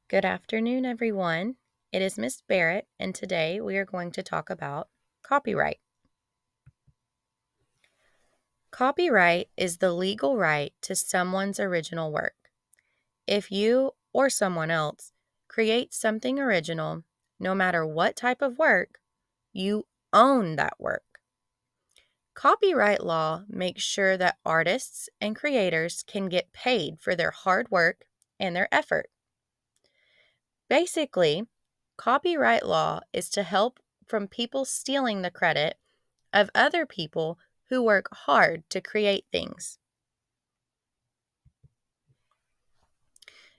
Good afternoon, everyone. It is Miss Barrett, and today we are going to talk about copyright. Copyright is the legal right to someone's original work. If you or someone else creates something original, no matter what type of work, you own that work. Copyright law makes sure that artists and creators can get paid for their hard work and their effort. Basically, copyright law is to help from people stealing the credit of other people who work hard to create things.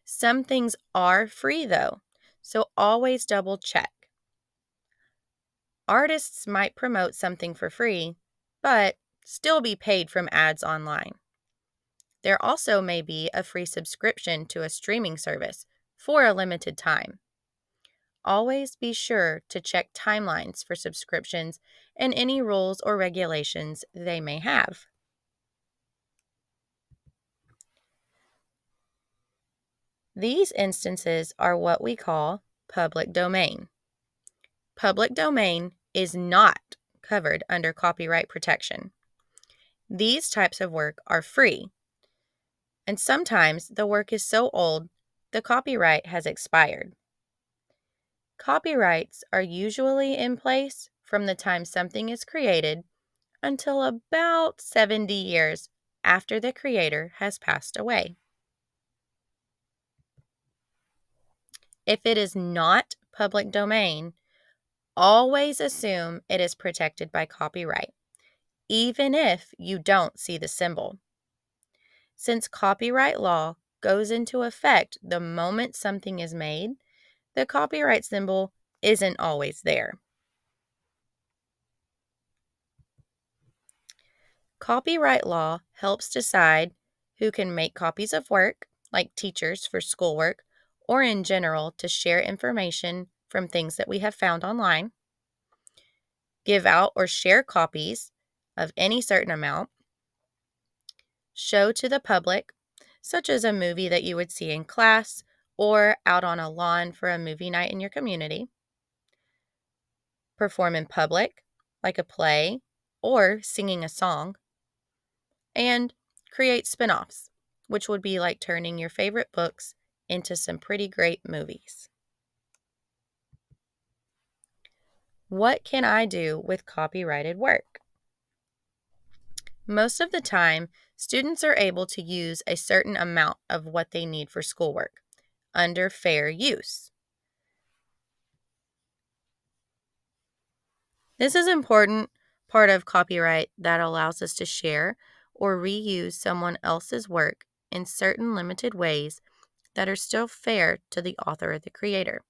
Some things are free though, so always double check. Artists might promote something for free, but still be paid from ads online. There also may be a free subscription to a streaming service for a limited time. Always be sure to check timelines for subscriptions and any rules or regulations they may have. These instances are what we call public domain. Public domain is not covered under copyright protection. These types of work are free, and sometimes the work is so old the copyright has expired. Copyrights are usually in place from the time something is created until about 70 years after the creator has passed away. If it is not public domain, always assume it is protected by copyright, even if you don't see the symbol. Since copyright law goes into effect the moment something is made, the copyright symbol isn't always there. Copyright law helps decide who can make copies of work, like teachers for schoolwork, or in general to share information from things that we have found online, give out or share copies of any certain amount, show to the public, such as a movie that you would see in class or out on a lawn for a movie night in your community, perform in public, like a play or singing a song, and create spin offs, which would be like turning your favorite books into some pretty great movies. What can I do with copyrighted work? Most of the time, students are able to use a certain amount of what they need for schoolwork under fair use. This is an important part of copyright that allows us to share or reuse someone else's work in certain limited ways that are still fair to the author or the creator.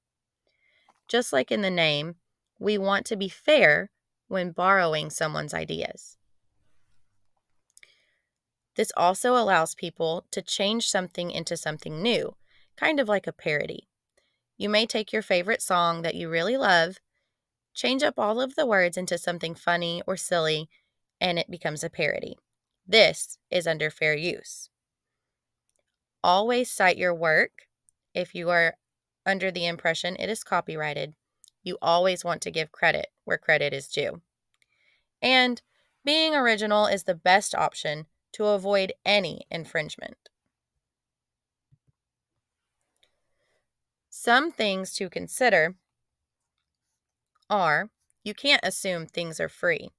Just like in the name, we want to be fair when borrowing someone's ideas. This also allows people to change something into something new, kind of like a parody. You may take your favorite song that you really love, change up all of the words into something funny or silly, and it becomes a parody. This is under fair use. Always cite your work if you are under the impression it is copyrighted. You always want to give credit where credit is due. And being original is the best option to avoid any infringement. Some things to consider are you can't assume things are free.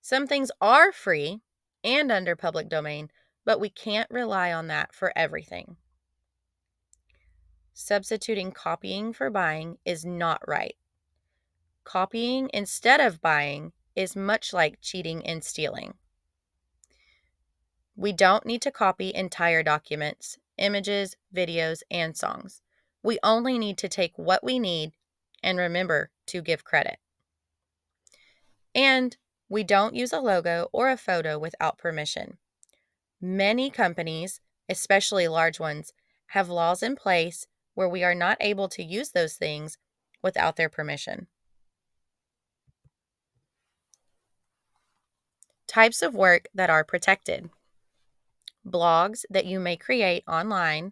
Some things are free and under public domain, but we can't rely on that for everything. Substituting copying for buying is not right. Copying instead of buying is much like cheating and stealing. We don't need to copy entire documents, images, videos, and songs. We only need to take what we need and remember to give credit. And we don't use a logo or a photo without permission. Many companies, especially large ones, have laws in place where we are not able to use those things without their permission. Types of work that are protected. Blogs that you may create online,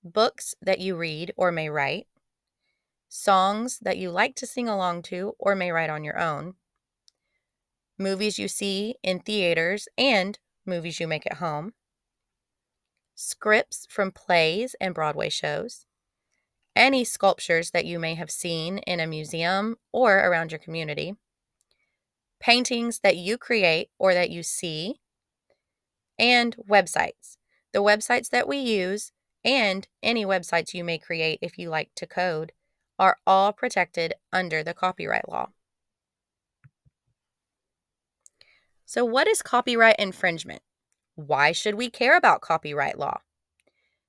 books that you read or may write, songs that you like to sing along to or may write on your own, movies you see in theaters and movies you make at home, scripts from plays and Broadway shows, any sculptures that you may have seen in a museum or around your community, paintings that you create or that you see, and websites. The websites that we use and any websites you may create if you like to code are all protected under the copyright law. So, what is copyright infringement? Why should we care about copyright law?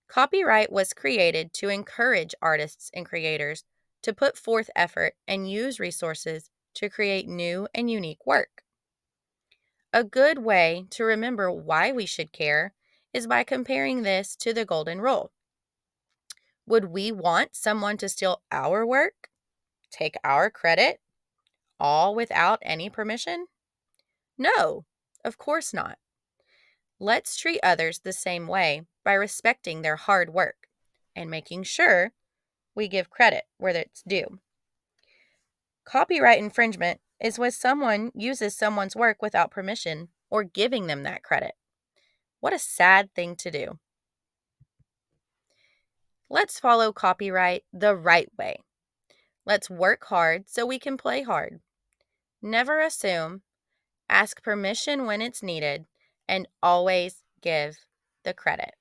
Copyright was created to encourage artists and creators to put forth effort and use resources to create new and unique work. A good way to remember why we should care is by comparing this to the Golden Rule. Would we want someone to steal our work, take our credit, all without any permission? No, of course not. Let's treat others the same way by respecting their hard work and making sure we give credit where it's due. Copyright infringement is when someone uses someone's work without permission or giving them that credit. What a sad thing to do. Let's follow copyright the right way. Let's work hard so we can play hard. Never assume, ask permission when it's needed, and always give the credit.